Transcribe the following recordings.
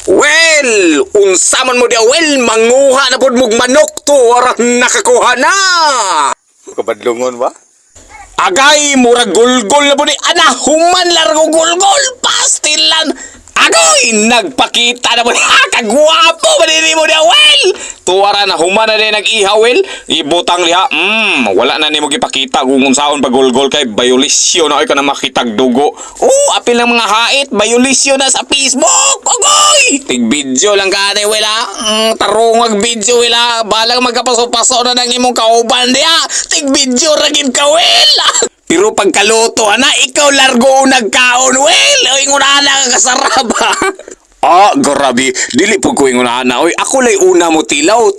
Well, unsa man mo dia well, manguha na pud mog manok to, ora nakakuha na. Kabadlungon ba? Agay, murag gulgol na po ni ana, human largo gulgol, pastilan. Agoy, nagpakita na po ni kagwapo ba ni mo niya, well. Tuwara na, human na din nag-ihaw, well. Ibutang liha, wala na ni mo gipakita kung unsaon pag gulgol kay bayolisyon na ay ka na makitag dugo. Oh, apil ng mga hait, bayolisyon na sa Facebook, agoy. Tig-video lang ka na, well, tarungag video, well, balang magkapaso-paso na ng imong kauban niya. Tig-video ragin ka, well. Pero pagkaluto na, ikaw largo nagkaon, well, o ingunahan na kasarap, ha? Ah, grabe, dili po ko ingunahan na, oy, ako lay una mo tilaw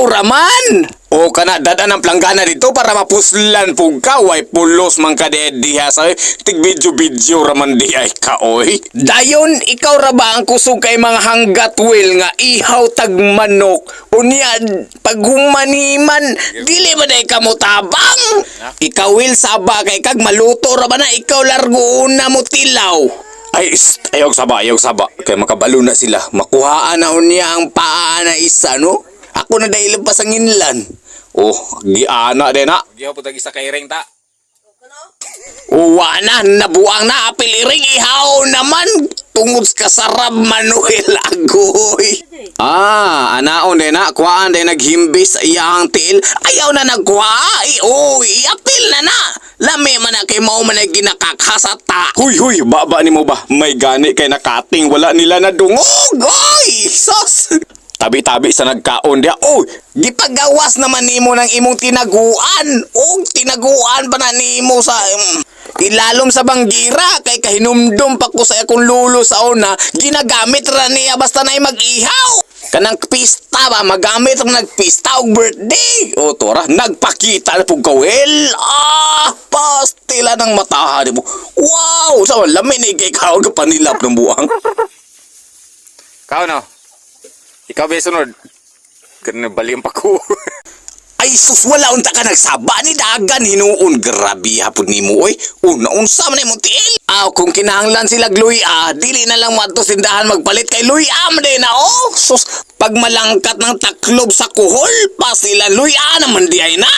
raman. O kana, dadaan ang planggana dito para mapuslan po ka, way pulos man ka diha sa, tig-video raman di ay ka, oy. Dayon, ikaw ra ba ang kusog kay mga hanggat, well, nga ihaw tag manok, unya, paghumaniman, dili ba na ikaw tabang? Ikaw, will, saba kay kag maluto ra ba na, ikaw largo una mo tilaw. Ay, ayog saba. Kaya makabalo na sila. Makuhaan na niya ang paa na isa, no? Ako na dahil pa sa nginlan. Oh, giana din na. Gihaw po tag isa kay ring ta. Uwa na, nabuang na. Apil iring ihaw naman. Tungod ka sarap, Manuel Agoy. Ah, anaon din na. Kuhaan din naghimbis sa iyang tiil. Ayaw na nagkuha. Uy, apil na na. Lami man na kay mao man na ginakakhasata. Huy, baba ni mo ba? May gani kay nakating wala nila na dungog. Oy, sos. Tabi-tabi sa nagkaon dia. Oy, gipagawas naman nimo ng imong tinaguan. Og tinaguan pa na nimo sa ilalom sa banggira kay kahinumdum pa ko sa akong lulo sa una. Ginagamit ra niya basta na mag-ihaw. Kanang pista ba, magamit ang nagpista og birthday. O tora, nagpakita na pong kawel. Pastila ng mataha mo. Wow, sa lamin ni kay kaon ka panilap ng buang. Kao no. Ikaw ba sunod? Kana baliang pa ko. Ay sus, wala unta ka nagsaba ni dagan hinuon. Grabe hapon nimo oy. Unsa man imong tiil? Kung kinahanglan sila luya, dili na lang madto sindahan magpalit kay luya man na oh. Sus, pag malangkat ng taklob sa kuhol pa sila luya naman di ay na.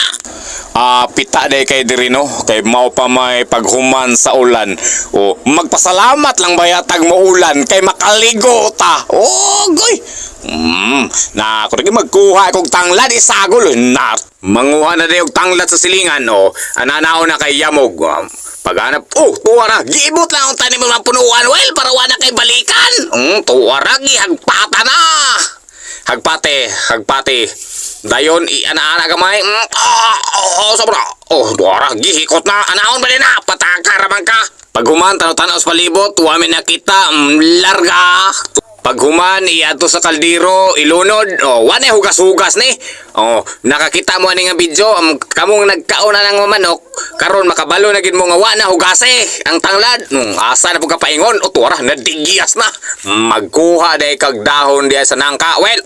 Pita day kay diri no, kay mao pa may paghuman sa ulan. O magpasalamat lang bayatag mo ulan kay makaligo ta. Oh, goy. Na ako rin magkuha kong tanglad isagol na manguha na rin yung tanglad sa silingan o ananao na kay Yamog paghanap tuwara giibot lang ang tanim ng punuan well para wala kay balikan tuwara gihagpata na hagpate dayon ana-ana gamay sobra tuwara gihikot na anaon ba din na pataka raman ka paghuman tanaw-tanaw sa palibot wamin nakita larga. Paghuman, iyato sa kaldero, ilunod, wane hugas-hugas ni. Nakakita mo ani nga video, kamong nagkaon na ng manok, karon makabalo na gid mo nga wana hugase ang tanglad. Asa na pud ka paingon, tuwara nadigiyas na. Magkuha day kag dahon diya sa nangka. Well,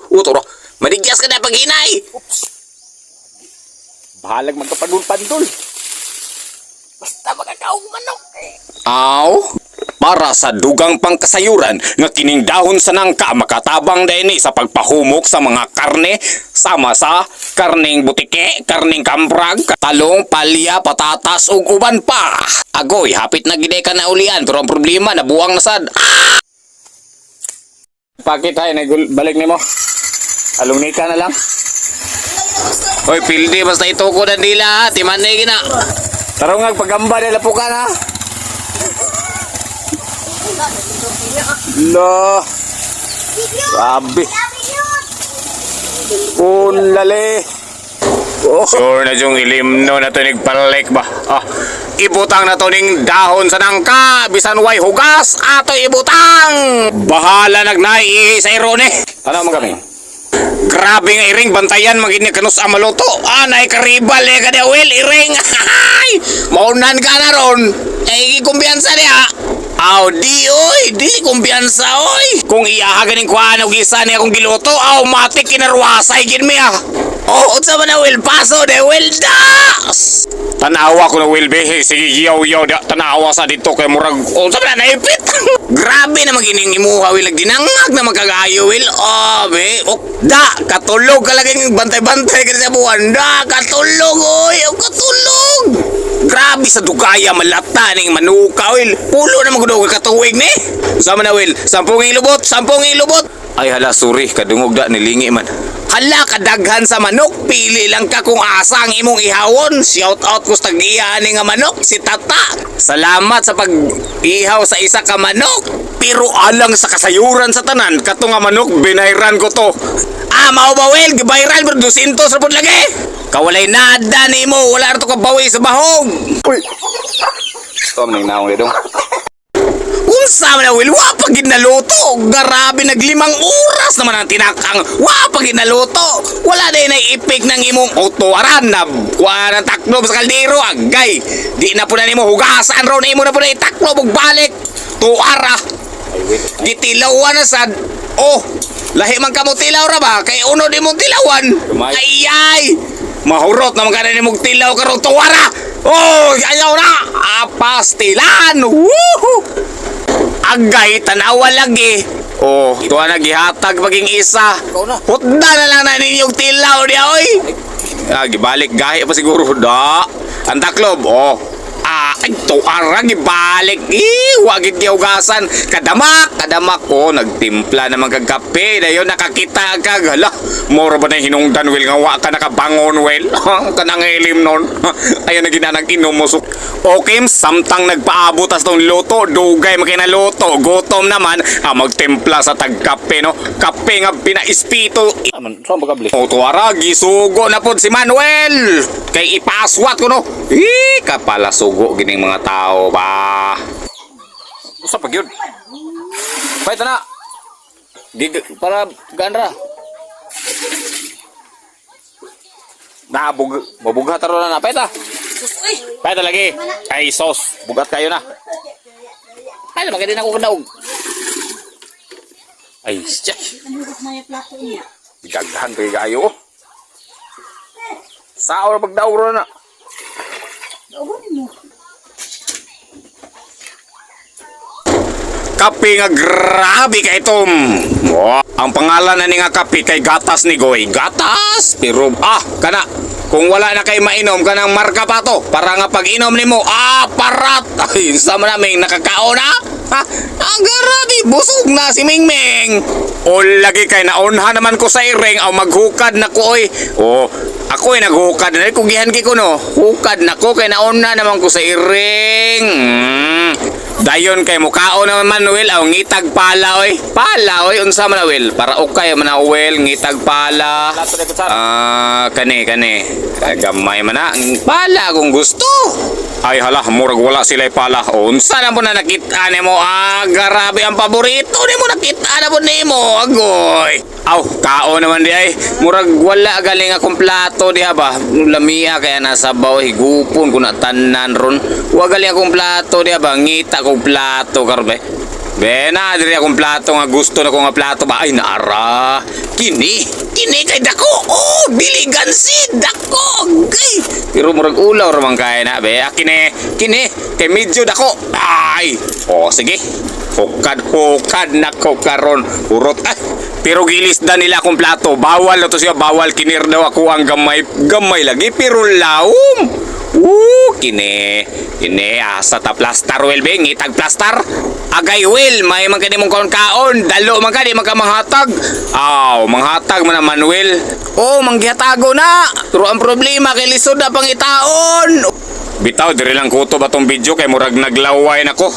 tuwara, madigiyas ka na paghinay. Bahalag magkapadul-padul. Basta magkakaong manok para sa dugang pangkasayuran nga kining dahon sa nangka makatabang dayni sa pagpahumok sa mga karne sama sa karning butike, karning kamprag, talong, palya, patatas ug uban pa. Agoy, hapit na gid ka na ulian pero ang problema nabuang na sad. Pakit hay balik nimo. Alungni ka na lang. Hoy, pildi basta ito ko na nila, timanay gina. Tarong pagamba nila po ka na. Lo. Sabi. Unlali. Sure na yung ilimno na to nagpalik ba? Ibutang na to ning dahon sa nangka, bisan way hugas, ato ibutang. Bahala nagnai sa irone. Ano mo kami? Grabe nga iring, bantayan magin ni kanus amaluto. Nay karibal ka na well, iring. Maunan ka na ron. Kumpiyansa niya. Di kumpiyansa oy. Kung iyaha ganing kuha na gisa niya kung giluto, matik kinarwasay gin mi Oh, unsa man na Will? Paso de Will das! Tanawa ko na Will behe. Sige, yaw da. Tanawa sa dito kay murag. Unsa man na naipit? Grabe na magining imuha Will. Dinangag na magkagayo Will. Oh, be. Oh, da, katulog ka lagi bantay-bantay ka sa buwan. Da, katulog oy. Oh, katulog. Grabe sa dugaya malata ning manuka Will. Pulo na magudog katuwig ni. Sama na Will. 10 ilubot, 10 ilubot. Ay hala, sorry, kadungog da nilingi man. Hala, kadaghan sa manok. Pili lang ka kung asa ang imong ihawon. Shout out ko sa tag-iyahan nga manok, si Tata. Salamat sa pag-ihaw sa isa ka manok. Pero alang sa kasayuran sa tanan, kato nga manok, binayran ko to. Ah, mao ba Will? Gibayran pero 200 ra pud lagi. Kawalay nada nimo, wala ra to ka bawi sa bahog. Uy! Ito ang nanginaong dito. Unsa man na Will, wa pa gid naluto. Grabe naglimang oras naman ang tinakang. Wa pa gid naluto. Wala day na ipik ng imong otoaran na kuha ng taklob sa kaldero. Agay, di na po na nimo hugasan ron. Imo na po na itaklob ug balik. Tuara. Gitilawan na sad. Oh, lahi man ka mo tilaw ra ba? Kay uno di mo tilawan. Ay. Mahurot naman ka na ni mong tilaw karon tuwara. Oh, ayaw na. Pastilan. Woohoo! Agay, tanawa lagi. Oh, tuwa na gihatag maging isa. Putda na lang na ninyong tilaw niya, oy. Gibalik gahi pa siguro. Da. Ang taklob, oh. Ay, tuwara, gibalik. Wagit gihugasan. Kadamak ko. Nagtimpla naman kag kape. Dayon nakakita kag. Hala, mura ba na hinungdan, Will? Nga wa ka nakabangon, Will? Kanang ilim nun. Ayun na ginanang inumusok. Okay, samtang nagpaabot as tong luto. Dugay makinaluto. Gutom naman. Magtimpla sa tagkape, no? Kape nga pinaispito. Saan ba kabli? O tuwara, gisugo na po si Manuel. Kay ipaswat ko, no? Kapala sugo gining mga tao ba? Saan pag yun? Pahit na! Para gandra. Mabughat aro na na. Pahit na! Pahit na lagi. Ay, sos. Bugat kayo na. Ay, maganda na ako kadaog. Ay, siya. Daghan kayo kayo. Sa oras pagdauro na. Kape nga grabe kay Tom. Wow. Ang pangalan na ni nga kape kay Gatas ni Goy. Gatas? Pero kana. Kung wala na kay mainom kanang marka pa to. Para nga pag inom nimo, parat. Ay, sa naming nakakaon na. Ha? Ang grabe, busog na si Mingming. O lagi kay naunha naman ko sa iring aw maghukad na ko oy. O ako ay naghukad na kung gihan ko no. Hukad na ko kay naunha naman ko sa iring. Dayon kay mukaon naman Manuel aw ngitag pala oy. Pala oy unsa man Will? Para okay man na Will ngitag pala. Kani. Gamay man na. Pala kung gusto. Ay hala, murag wala sila pala. Unsa na mo na nakita nimo? Grabe ang paborito nimo nakita na po nimo. Agoy. Aw, kaon naman di ay. Murag wala galing akong plato diha ba. Lamia kaya nasa baw higupon ko na tanan ron. Wa galing akong plato diha ba. Ngita kong plato karbe. Bena, diri akong plato nga gusto na ko nga plato ba. Ay naara. Kini kay dako. Oh, dili gansi dako. Okay. Pero murag ulaw ra man kay na be. Kini kay medyo dako. Ay. Oh, sige. Hukad nako karon. Urot. Pero gilisdan nila akong plato. Bawal na to siya. Bawal kinir daw ako ang gamay lagi. Pero laom. Kini asa ta plastar Will be ngitag plastar. Agay Will, may man kani mong kaon. Dalo man kani magkamanghatag. Manghatag man naman Will. Manggihatago na. Pero ang problema kay lisod na pangitaon. Bitaw, diri lang kuto ba tong video kay murag naglaway nako.